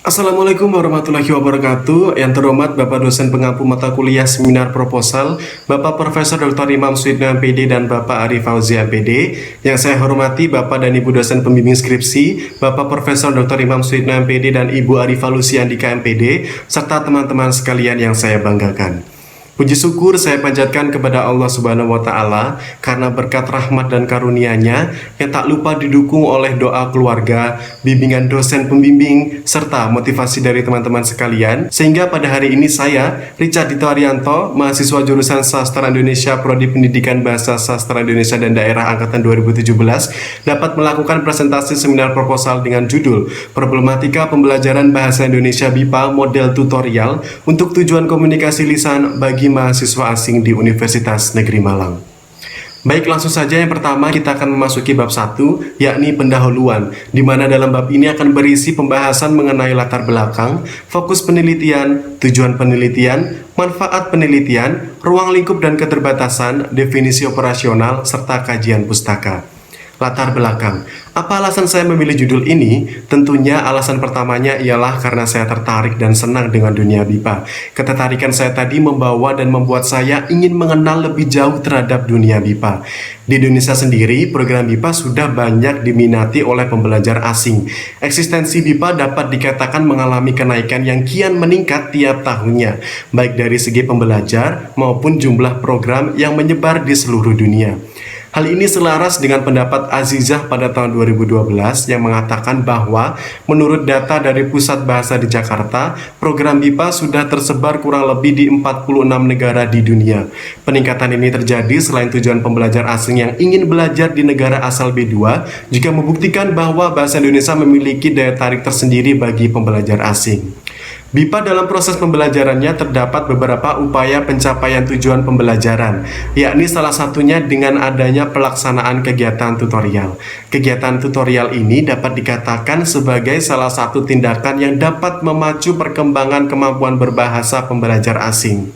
Assalamualaikum warahmatullahi wabarakatuh. Yang terhormat Bapak dosen pengampu mata kuliah seminar proposal, Bapak Profesor Dr. Imam Suyitno MPD dan Bapak Arif Fauzi MPD. Yang saya hormati Bapak dan Ibu dosen pembimbing skripsi, Bapak Profesor Dr. Imam Suyitno MPD dan Ibu Arif Lucy Andika MPD, serta teman-teman sekalian yang saya banggakan. Puji syukur saya panjatkan kepada Allah Subhanahu wa Ta'ala karena berkat rahmat dan karunia-Nya yang tak lupa didukung oleh doa keluarga, bimbingan dosen pembimbing, serta motivasi dari teman-teman sekalian, sehingga pada hari ini saya, Richard Dito Arianto, mahasiswa jurusan Sastra Indonesia Prodi Pendidikan Bahasa Sastra Indonesia dan Daerah Angkatan 2017, dapat melakukan presentasi seminar proposal dengan judul Problematika Pembelajaran Bahasa Indonesia BIPA Model Tutorial untuk Tujuan Komunikasi Lisan bagi mahasiswa asing di Universitas Negeri Malang. Baik, langsung saja yang pertama kita akan memasuki bab 1, yakni pendahuluan, di mana dalam bab ini akan berisi pembahasan mengenai latar belakang, fokus penelitian, tujuan penelitian, manfaat penelitian, ruang lingkup dan keterbatasan, definisi operasional, serta kajian pustaka. Latar belakang. Apa alasan saya memilih judul ini? Tentunya alasan pertamanya ialah karena saya tertarik dan senang dengan dunia BIPA. Ketertarikan saya tadi membawa dan membuat saya ingin mengenal lebih jauh terhadap dunia BIPA. Di Indonesia sendiri, program BIPA sudah banyak diminati oleh pembelajar asing. Eksistensi BIPA dapat dikatakan mengalami kenaikan yang kian meningkat tiap tahunnya, baik dari segi pembelajar maupun jumlah program yang menyebar di seluruh dunia. Hal ini selaras dengan pendapat Azizah pada tahun 2012 yang mengatakan bahwa menurut data dari Pusat Bahasa di Jakarta, program BIPA sudah tersebar kurang lebih di 46 negara di dunia. Peningkatan ini terjadi selain tujuan pembelajar asing yang ingin belajar di negara asal B2, juga membuktikan bahwa bahasa Indonesia memiliki daya tarik tersendiri bagi pembelajar asing. BIPA dalam proses pembelajarannya terdapat beberapa upaya pencapaian tujuan pembelajaran, yakni salah satunya dengan adanya pelaksanaan kegiatan tutorial. Kegiatan tutorial ini dapat dikatakan sebagai salah satu tindakan yang dapat memacu perkembangan kemampuan berbahasa pembelajar asing.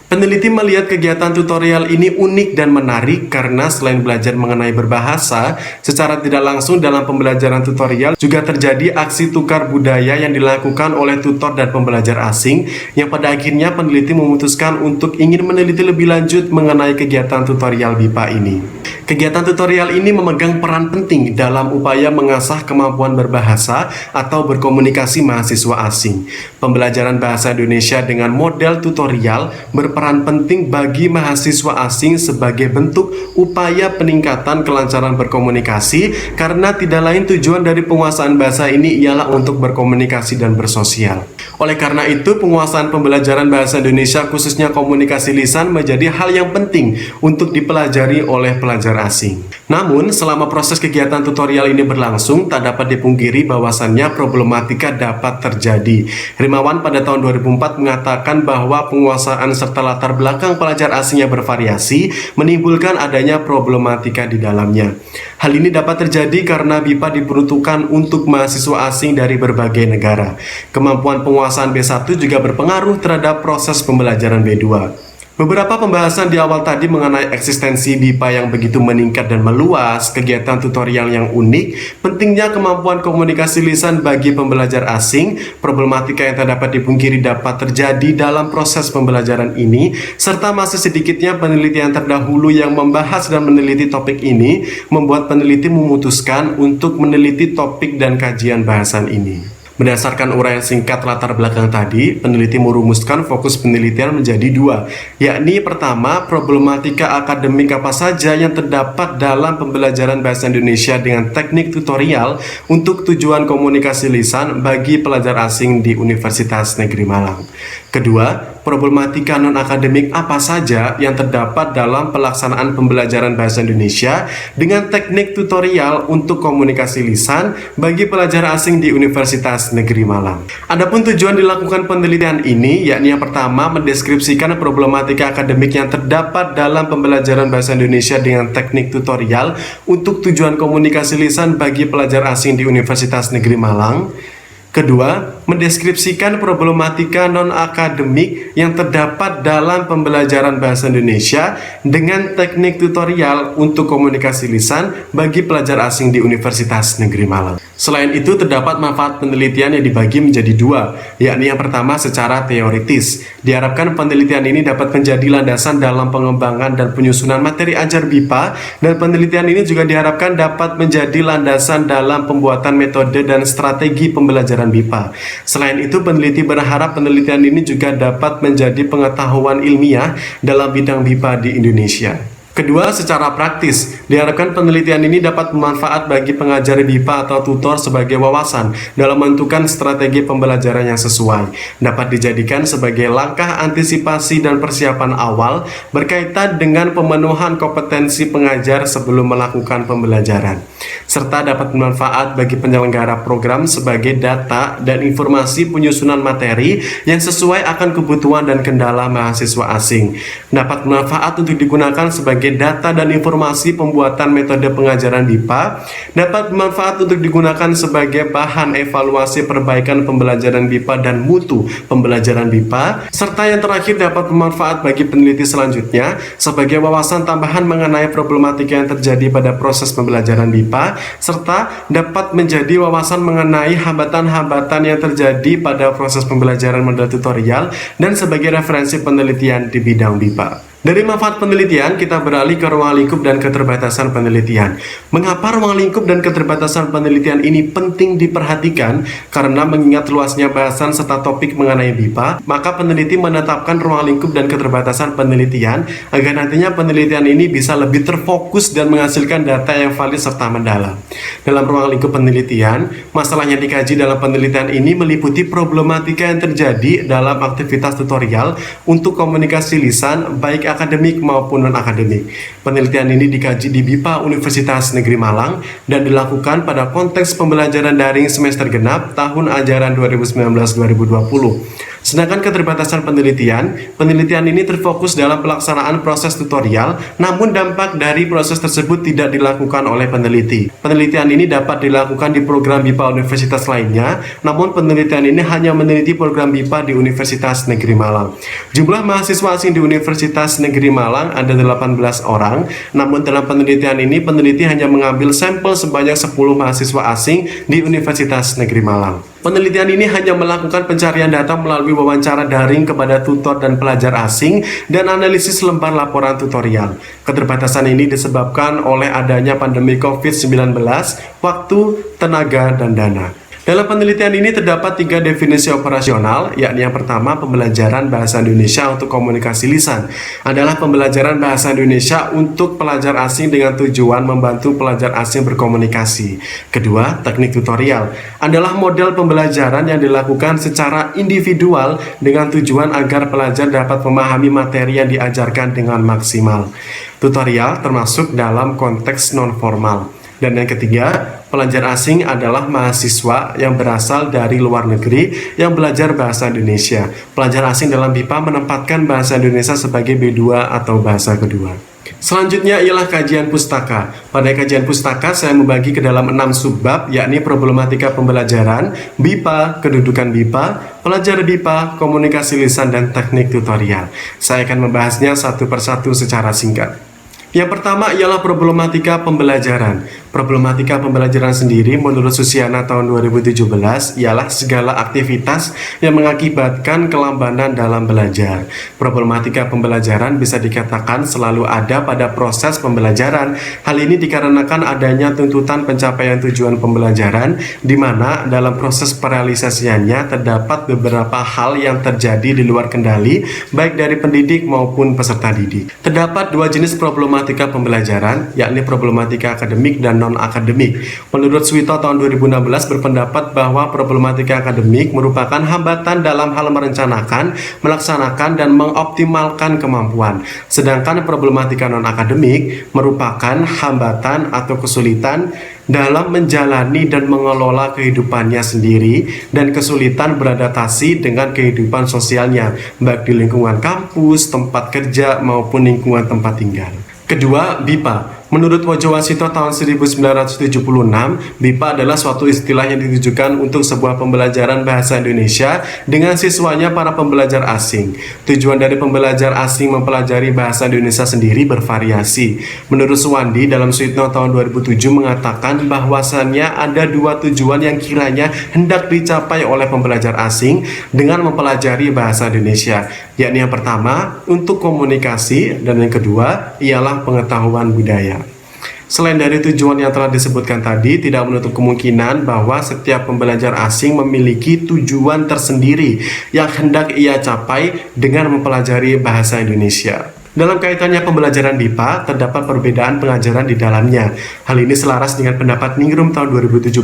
Peneliti melihat kegiatan tutorial ini unik dan menarik karena selain belajar mengenai berbahasa, secara tidak langsung dalam pembelajaran tutorial juga terjadi aksi tukar budaya yang dilakukan oleh tutor dan pembelajar asing, yang pada akhirnya peneliti memutuskan untuk ingin meneliti lebih lanjut mengenai kegiatan tutorial BIPA ini. Kegiatan tutorial ini memegang peran penting dalam upaya mengasah kemampuan berbahasa atau berkomunikasi mahasiswa asing. Pembelajaran bahasa Indonesia dengan model tutorial berperan penting bagi mahasiswa asing sebagai bentuk upaya peningkatan kelancaran berkomunikasi, karena tidak lain tujuan dari penguasaan bahasa ini ialah untuk berkomunikasi dan bersosial. Oleh karena itu, penguasaan pembelajaran bahasa Indonesia khususnya komunikasi lisan menjadi hal yang penting untuk dipelajari oleh pelajar asing. Namun, selama proses kegiatan tutorial ini berlangsung, tak dapat dipungkiri bahwasannya problematika dapat terjadi. Rimawan pada tahun 2004 mengatakan bahwa penguasaan serta latar belakang pelajar asing yang bervariasi menimbulkan adanya problematika di dalamnya. Hal ini dapat terjadi karena BIPA diperuntukkan untuk mahasiswa asing dari berbagai negara. Kemampuan penguasaan B1 juga berpengaruh terhadap proses pembelajaran B2. Beberapa pembahasan di awal tadi mengenai eksistensi BIPA yang begitu meningkat dan meluas, kegiatan tutorial yang unik, pentingnya kemampuan komunikasi lisan bagi pembelajar asing, problematika yang tak dapat dipungkiri dapat terjadi dalam proses pembelajaran ini, serta masih sedikitnya penelitian terdahulu yang membahas dan meneliti topik ini, membuat peneliti memutuskan untuk meneliti topik dan kajian bahasan ini. Berdasarkan uraian singkat latar belakang tadi, peneliti merumuskan fokus penelitian menjadi dua, yakni pertama, problematika akademik apa saja yang terdapat dalam pembelajaran bahasa Indonesia dengan teknik tutorial untuk tujuan komunikasi lisan bagi pelajar asing di Universitas Negeri Malang. Kedua, problematika non-akademik apa saja yang terdapat dalam pelaksanaan pembelajaran bahasa Indonesia dengan teknik tutorial untuk komunikasi lisan bagi pelajar asing di Universitas Negeri Malang. Adapun tujuan dilakukan penelitian ini, yakni yang pertama, mendeskripsikan problematika akademik yang terdapat dalam pembelajaran bahasa Indonesia dengan teknik tutorial untuk tujuan komunikasi lisan bagi pelajar asing di Universitas Negeri Malang. Kedua, mendeskripsikan problematika non-akademik yang terdapat dalam pembelajaran bahasa Indonesia dengan teknik tutorial untuk komunikasi lisan bagi pelajar asing di Universitas Negeri Malang. Selain itu, terdapat manfaat penelitian yang dibagi menjadi dua, yakni yang pertama secara teoritis. Diharapkan penelitian ini dapat menjadi landasan dalam pengembangan dan penyusunan materi ajar BIPA, dan penelitian ini juga diharapkan dapat menjadi landasan dalam pembuatan metode dan strategi pembelajaran BIPA. Selain itu, peneliti berharap penelitian ini juga dapat menjadi pengetahuan ilmiah dalam bidang BIPA di Indonesia. Kedua, secara praktis, diharapkan penelitian ini dapat bermanfaat bagi pengajar BIPA atau tutor sebagai wawasan dalam menentukan strategi pembelajaran yang sesuai. Dapat dijadikan sebagai langkah antisipasi dan persiapan awal berkaitan dengan pemenuhan kompetensi pengajar sebelum melakukan pembelajaran. Serta dapat bermanfaat bagi penyelenggara program sebagai data dan informasi penyusunan materi yang sesuai akan kebutuhan dan kendala mahasiswa asing. Dapat bermanfaat untuk digunakan sebagai data dan informasi pembuatan metode pengajaran BIPA, dapat bermanfaat untuk digunakan sebagai bahan evaluasi perbaikan pembelajaran BIPA dan mutu pembelajaran BIPA, serta yang terakhir dapat bermanfaat bagi peneliti selanjutnya sebagai wawasan tambahan mengenai problematika yang terjadi pada proses pembelajaran BIPA, serta dapat menjadi wawasan mengenai hambatan-hambatan yang terjadi pada proses pembelajaran model tutorial dan sebagai referensi penelitian di bidang BIPA. Dari manfaat penelitian, kita beralih ke ruang lingkup dan keterbatasan penelitian. Mengapa ruang lingkup dan keterbatasan penelitian ini penting diperhatikan? Karena mengingat luasnya bahasan serta topik mengenai BIPA, maka peneliti menetapkan ruang lingkup dan keterbatasan penelitian agar nantinya penelitian ini bisa lebih terfokus dan menghasilkan data yang valid serta mendalam. Dalam ruang lingkup penelitian, masalah yang dikaji dalam penelitian ini meliputi problematika yang terjadi dalam aktivitas tutorial untuk komunikasi lisan, baik akademik maupun non-akademik. Penelitian ini dikaji di BIPA Universitas Negeri Malang dan dilakukan pada konteks pembelajaran daring semester genap tahun ajaran 2019-2020. Sedangkan keterbatasan penelitian ini terfokus dalam pelaksanaan proses tutorial, namun dampak dari proses tersebut tidak dilakukan oleh peneliti. Penelitian ini dapat dilakukan di program BIPA universitas lainnya, namun penelitian ini hanya meneliti program BIPA di Universitas Negeri Malang. Jumlah mahasiswa asing di Universitas Negeri Malang ada 18 orang, namun dalam penelitian ini peneliti hanya mengambil sampel sebanyak 10 mahasiswa asing di Universitas Negeri Malang. Penelitian ini hanya melakukan pencarian data melalui wawancara daring kepada tutor dan pelajar asing dan analisis lembar laporan tutorial. Keterbatasan ini disebabkan oleh adanya pandemi COVID-19, waktu, tenaga, dan dana. Dalam penelitian ini terdapat 3 definisi operasional, yakni yang pertama, pembelajaran bahasa Indonesia untuk komunikasi lisan adalah pembelajaran bahasa Indonesia untuk pelajar asing dengan tujuan membantu pelajar asing berkomunikasi. Kedua, teknik tutorial adalah model pembelajaran yang dilakukan secara individual dengan tujuan agar pelajar dapat memahami materi yang diajarkan dengan maksimal. Tutorial termasuk dalam konteks non-formal. Dan yang ketiga, pelajar asing adalah mahasiswa yang berasal dari luar negeri yang belajar bahasa Indonesia. Pelajar asing dalam BIPA menempatkan bahasa Indonesia sebagai B2 atau bahasa kedua. Selanjutnya ialah kajian pustaka. Pada kajian pustaka saya membagi ke dalam 6 subbab, yakni problematika pembelajaran, BIPA, kedudukan BIPA, pelajar BIPA, komunikasi lisan, dan teknik tutorial. Saya akan membahasnya satu persatu secara singkat. Yang pertama ialah problematika pembelajaran. Problematika pembelajaran sendiri menurut Susiana tahun 2017 ialah segala aktivitas yang mengakibatkan kelambanan dalam belajar. Problematika pembelajaran bisa dikatakan selalu ada pada proses pembelajaran. Hal ini dikarenakan adanya tuntutan pencapaian tujuan pembelajaran, di mana dalam proses perealisasiannya terdapat beberapa hal yang terjadi di luar kendali, baik dari pendidik maupun peserta didik. Terdapat 2 jenis problematika pembelajaran, yakni problematika akademik dan non-akademik. Menurut Suwito tahun 2016 berpendapat bahwa problematika akademik merupakan hambatan dalam hal merencanakan, melaksanakan, dan mengoptimalkan kemampuan. Sedangkan problematika non-akademik merupakan hambatan atau kesulitan dalam menjalani dan mengelola kehidupannya sendiri dan kesulitan beradaptasi dengan kehidupan sosialnya, baik di lingkungan kampus, tempat kerja, maupun lingkungan tempat tinggal. Kedua, BIPA. Menurut Wojo Wasito tahun 1976, BIPA adalah suatu istilah yang ditujukan untuk sebuah pembelajaran bahasa Indonesia dengan siswanya para pembelajar asing. Tujuan dari pembelajar asing mempelajari bahasa Indonesia sendiri bervariasi. Menurut Suwandi dalam Suyitno tahun 2007 mengatakan bahwasannya ada dua tujuan yang kiranya hendak dicapai oleh pembelajar asing dengan mempelajari bahasa Indonesia, yakni yang pertama untuk komunikasi dan yang kedua ialah pengetahuan budaya. Selain dari tujuan yang telah disebutkan tadi, tidak menutup kemungkinan bahwa setiap pembelajar asing memiliki tujuan tersendiri yang hendak ia capai dengan mempelajari bahasa Indonesia. Dalam kaitannya pembelajaran BIPA, terdapat perbedaan pengajaran di dalamnya. Hal ini selaras dengan pendapat Ningrum tahun 2017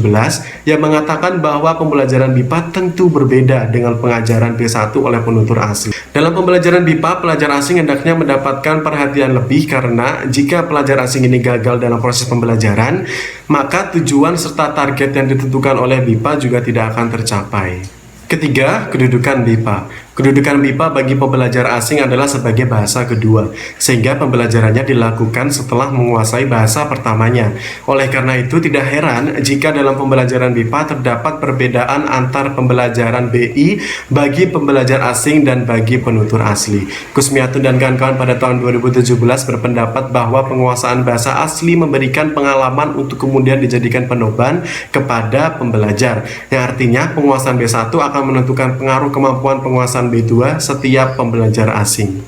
yang mengatakan bahwa pembelajaran BIPA tentu berbeda dengan pengajaran B1 oleh penutur asing. Dalam pembelajaran BIPA, pelajar asing hendaknya mendapatkan perhatian lebih karena jika pelajar asing ini gagal dalam proses pembelajaran, maka tujuan serta target yang ditentukan oleh BIPA juga tidak akan tercapai. Ketiga, kedudukan BIPA. Kedudukan BIPA bagi pembelajar asing adalah sebagai bahasa kedua, sehingga pembelajarannya dilakukan setelah menguasai bahasa pertamanya. Oleh karena itu, tidak heran jika dalam pembelajaran BIPA terdapat perbedaan antar pembelajaran BI bagi pembelajar asing dan bagi penutur asli. Kusmiatun dan kawan-kawan pada tahun 2017 berpendapat bahwa penguasaan bahasa asli memberikan pengalaman untuk kemudian dijadikan penoban kepada pembelajar, yang artinya penguasaan B1 akan menentukan pengaruh kemampuan penguasaan B2 setiap pembelajar asing.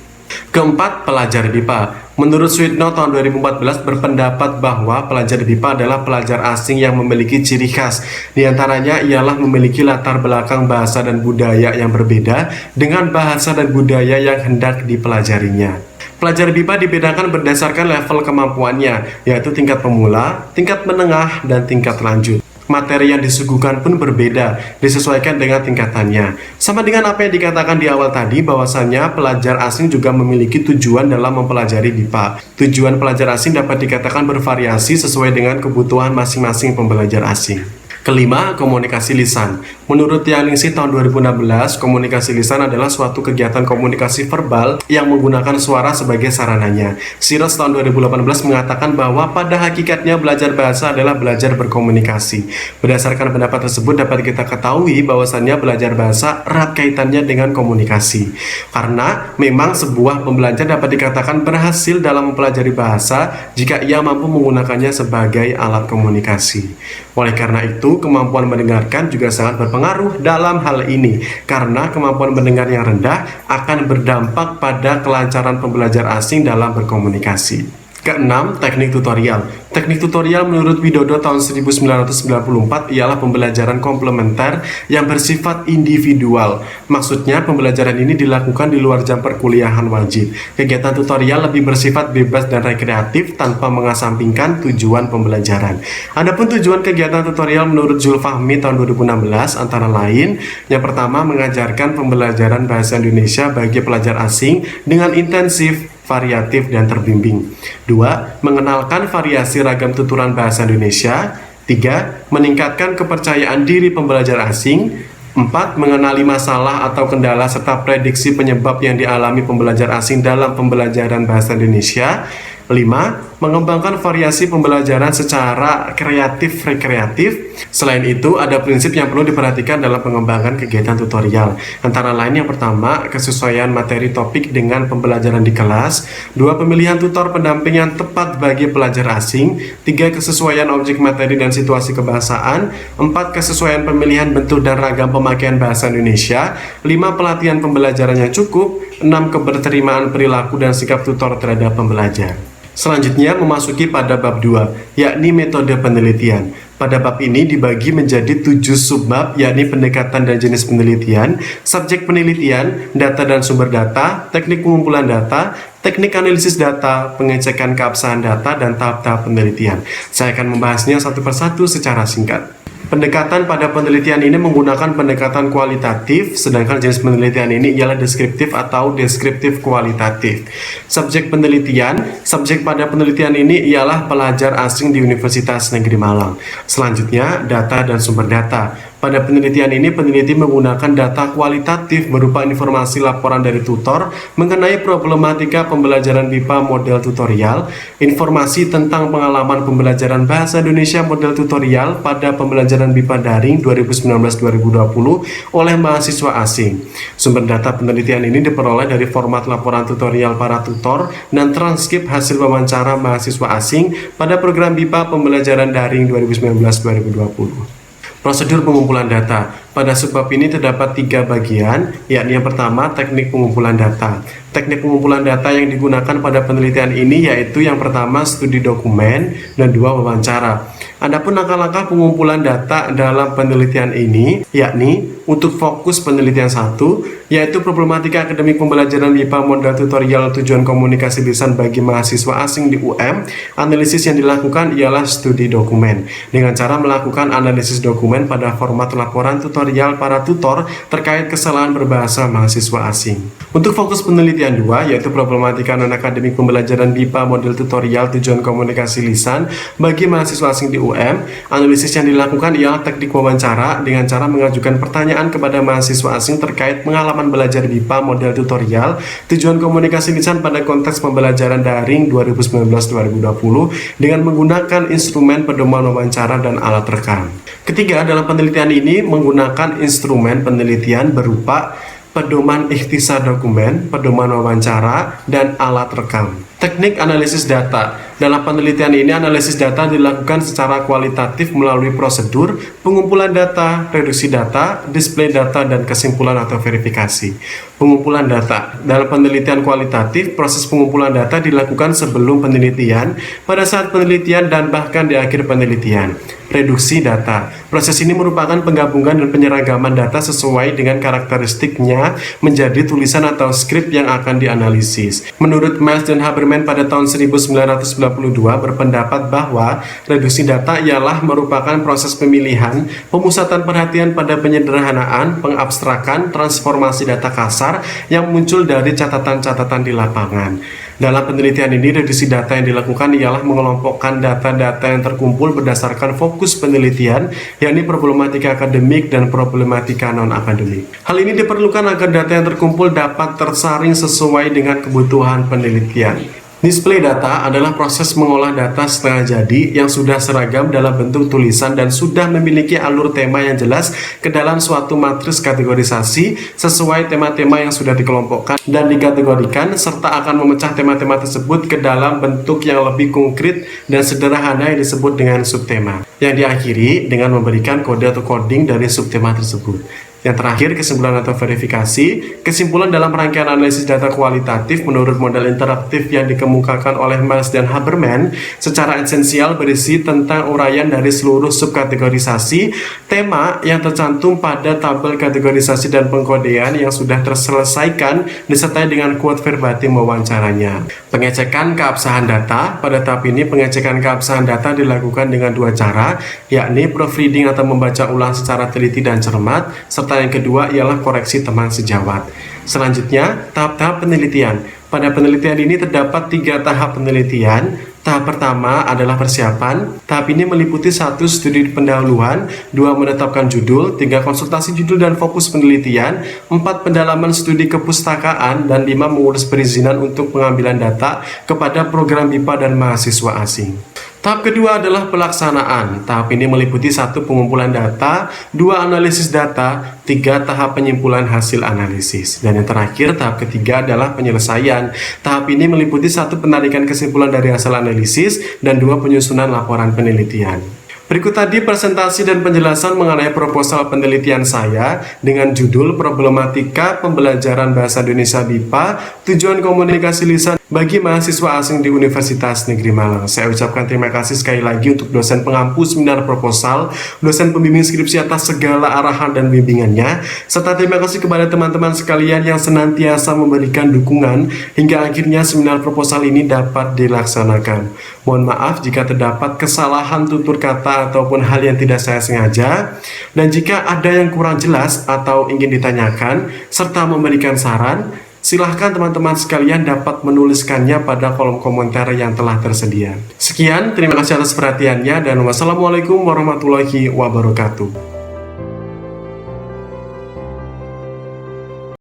Keempat, pelajar BIPA. Menurut Suyitno tahun 2014 berpendapat bahwa pelajar BIPA adalah pelajar asing yang memiliki ciri khas. Di antaranya ialah memiliki latar belakang bahasa dan budaya yang berbeda dengan bahasa dan budaya yang hendak dipelajarinya. Pelajar BIPA dibedakan berdasarkan level kemampuannya, yaitu tingkat pemula, tingkat menengah, dan tingkat lanjut. Materi yang disuguhkan pun berbeda, disesuaikan dengan tingkatannya. Sama dengan apa yang dikatakan di awal tadi, bahwasannya pelajar asing juga memiliki tujuan dalam mempelajari BIPA. Tujuan pelajar asing dapat dikatakan bervariasi sesuai dengan kebutuhan masing-masing pembelajar asing. Kelima, komunikasi lisan. Menurut Tian Ningsih tahun 2016, komunikasi lisan adalah suatu kegiatan komunikasi verbal yang menggunakan suara sebagai sarananya. Sirus tahun 2018 mengatakan bahwa pada hakikatnya belajar bahasa adalah belajar berkomunikasi. Berdasarkan pendapat tersebut dapat kita ketahui bahwasannya belajar bahasa erat kaitannya dengan komunikasi. Karena memang sebuah pembelajar dapat dikatakan berhasil dalam mempelajari bahasa jika ia mampu menggunakannya sebagai alat komunikasi. Oleh karena itu, kemampuan mendengarkan juga sangat berpengaruh dalam hal ini, karena kemampuan mendengar yang rendah akan berdampak pada kelancaran pembelajar asing dalam berkomunikasi. Keenam, teknik tutorial. Teknik tutorial menurut Widodo tahun 1994 ialah pembelajaran komplementer yang bersifat individual. Maksudnya pembelajaran ini dilakukan di luar jam perkuliahan wajib. Kegiatan tutorial lebih bersifat bebas dan rekreatif tanpa mengesampingkan tujuan pembelajaran. Adapun tujuan kegiatan tutorial menurut Zulfahmi tahun 2016 antara lain, yang pertama mengajarkan pembelajaran bahasa Indonesia bagi pelajar asing dengan intensif, variatif, dan terbimbing. 2. Mengenalkan variasi ragam tuturan bahasa Indonesia. 3. Meningkatkan kepercayaan diri pembelajar asing. 4. Mengenali masalah atau kendala serta prediksi penyebab yang dialami pembelajar asing dalam pembelajaran bahasa Indonesia. 5. Mengembangkan variasi pembelajaran secara kreatif-rekreatif. Selain itu, ada prinsip yang perlu diperhatikan dalam pengembangan kegiatan tutorial. Antara lain yang pertama, kesesuaian materi topik dengan pembelajaran di kelas. 2. Pemilihan tutor pendamping yang tepat bagi pelajar asing. 3. Kesesuaian objek materi dan situasi kebahasaan. 4. Kesesuaian pemilihan bentuk dan ragam pemakaian bahasa Indonesia. 5. Pelatihan pembelajaran yang cukup. 6. Keberterimaan perilaku dan sikap tutor terhadap pembelajar. Selanjutnya memasuki pada bab 2, yakni metode penelitian. Pada bab ini dibagi menjadi 7 subbab, yakni pendekatan dan jenis penelitian, subjek penelitian, data dan sumber data, teknik pengumpulan data, teknik analisis data, pengecekan keabsahan data, dan tahap-tahap penelitian. Saya akan membahasnya satu persatu secara singkat. Pendekatan pada penelitian ini menggunakan pendekatan kualitatif, sedangkan jenis penelitian ini ialah deskriptif atau deskriptif kualitatif. Subjek penelitian, subjek pada penelitian ini ialah pelajar asing di Universitas Negeri Malang. Selanjutnya, data dan sumber data. Pada penelitian ini, peneliti menggunakan data kualitatif berupa informasi laporan dari tutor mengenai problematika pembelajaran BIPA model tutorial, informasi tentang pengalaman pembelajaran Bahasa Indonesia model tutorial pada pembelajaran BIPA daring 2019-2020 oleh mahasiswa asing. Sumber data penelitian ini diperoleh dari format laporan tutorial para tutor dan transkrip hasil wawancara mahasiswa asing pada program BIPA pembelajaran daring 2019-2020. Prosedur pengumpulan data. Pada subbab ini terdapat 3 bagian, yakni yang pertama teknik pengumpulan data. Teknik pengumpulan data yang digunakan pada penelitian ini yaitu yang pertama studi dokumen dan 2 wawancara. Adapun langkah-langkah pengumpulan data dalam penelitian ini yakni untuk fokus penelitian 1 yaitu problematika akademik pembelajaran BIPA model tutorial tujuan komunikasi lisan bagi mahasiswa asing di UM. Analisis yang dilakukan ialah studi dokumen dengan cara melakukan analisis dokumen pada format laporan tutorial para tutor terkait kesalahan berbahasa mahasiswa asing. Untuk fokus penelitian 2 yaitu problematika non-akademik pembelajaran BIPA model tutorial tujuan komunikasi lisan bagi mahasiswa asing di UM. Analisis yang dilakukan ialah teknik wawancara dengan cara mengajukan pertanyaan kepada mahasiswa asing terkait pengalaman belajar BIPA model tutorial tujuan komunikasi lisan pada konteks pembelajaran daring 2019-2020 dengan menggunakan instrumen pedoman wawancara dan alat rekam. Ketiga, dalam penelitian ini menggunakan instrumen penelitian berupa pedoman ikhtisar dokumen, pedoman wawancara, dan alat rekam. Teknik analisis data. Dalam penelitian ini, analisis data dilakukan secara kualitatif melalui prosedur pengumpulan data, reduksi data, display data, dan kesimpulan atau verifikasi. Pengumpulan data. Dalam penelitian kualitatif, proses pengumpulan data dilakukan sebelum penelitian, pada saat penelitian, dan bahkan di akhir penelitian. Reduksi data. Proses ini merupakan penggabungan dan penyeragaman data sesuai dengan karakteristiknya menjadi tulisan atau skrip yang akan dianalisis. Menurut Miles dan Haberman pada tahun 1992 berpendapat bahwa reduksi data ialah merupakan proses pemilihan, pemusatan perhatian pada penyederhanaan, pengabstrakan, transformasi data kasar yang muncul dari catatan-catatan di lapangan. Dalam penelitian ini, reduksi data yang dilakukan ialah mengelompokkan data-data yang terkumpul berdasarkan fokus penelitian, yakni problematika akademik dan problematika non-akademik. Hal ini diperlukan agar data yang terkumpul dapat tersaring sesuai dengan kebutuhan penelitian. Display data adalah proses mengolah data setengah jadi yang sudah seragam dalam bentuk tulisan dan sudah memiliki alur tema yang jelas ke dalam suatu matriks kategorisasi sesuai tema-tema yang sudah dikelompokkan dan dikategorikan, serta akan memecah tema-tema tersebut ke dalam bentuk yang lebih konkret dan sederhana yang disebut dengan subtema, yang diakhiri dengan memberikan kode atau coding dari subtema tersebut. Yang terakhir, kesimpulan atau verifikasi. Kesimpulan dalam rangkaian analisis data kualitatif menurut model interaktif yang dikemukakan oleh Miles dan Haberman secara esensial berisi tentang uraian dari seluruh subkategorisasi tema yang tercantum pada tabel kategorisasi dan pengkodean yang sudah terselesaikan disertai dengan quote verbatim wawancaranya. Pengecekan keabsahan data. Pada tahap ini, pengecekan keabsahan data dilakukan dengan 2 cara, yakni proofreading atau membaca ulang secara teliti dan cermat, serta yang kedua ialah koreksi teman sejawat. Selanjutnya, tahap-tahap penelitian. Pada penelitian ini terdapat 3 tahap penelitian. Tahap pertama adalah persiapan. Tahap ini meliputi 1 studi pendahuluan, 2 menetapkan judul, 3 konsultasi judul dan fokus penelitian, 4 pendalaman studi kepustakaan, dan 5 mengurus perizinan untuk pengambilan data kepada program BIPA dan mahasiswa asing. Tahap kedua adalah pelaksanaan. Tahap ini meliputi 1 pengumpulan data, 2 analisis data, 3 tahap penyimpulan hasil analisis. Dan yang terakhir, tahap ketiga adalah penyelesaian. Tahap ini meliputi 1 penarikan kesimpulan dari hasil analisis dan 2 penyusunan laporan penelitian. Berikut tadi presentasi dan penjelasan mengenai proposal penelitian saya dengan judul Problematika Pembelajaran Bahasa Indonesia BIPA, Tujuan Komunikasi Lisan bagi mahasiswa asing di Universitas Negeri Malang. Saya ucapkan terima kasih sekali lagi untuk dosen pengampu seminar proposal, dosen pembimbing skripsi atas segala arahan dan bimbingannya, serta terima kasih kepada teman-teman sekalian yang senantiasa memberikan dukungan hingga akhirnya seminar proposal ini dapat dilaksanakan. Mohon maaf jika terdapat kesalahan tutur kata ataupun hal yang tidak saya sengaja, dan jika ada yang kurang jelas atau ingin ditanyakan serta memberikan saran, silahkan teman-teman sekalian dapat menuliskannya pada kolom komentar yang telah tersedia. Sekian, terima kasih atas perhatiannya, dan wassalamualaikum warahmatullahi wabarakatuh.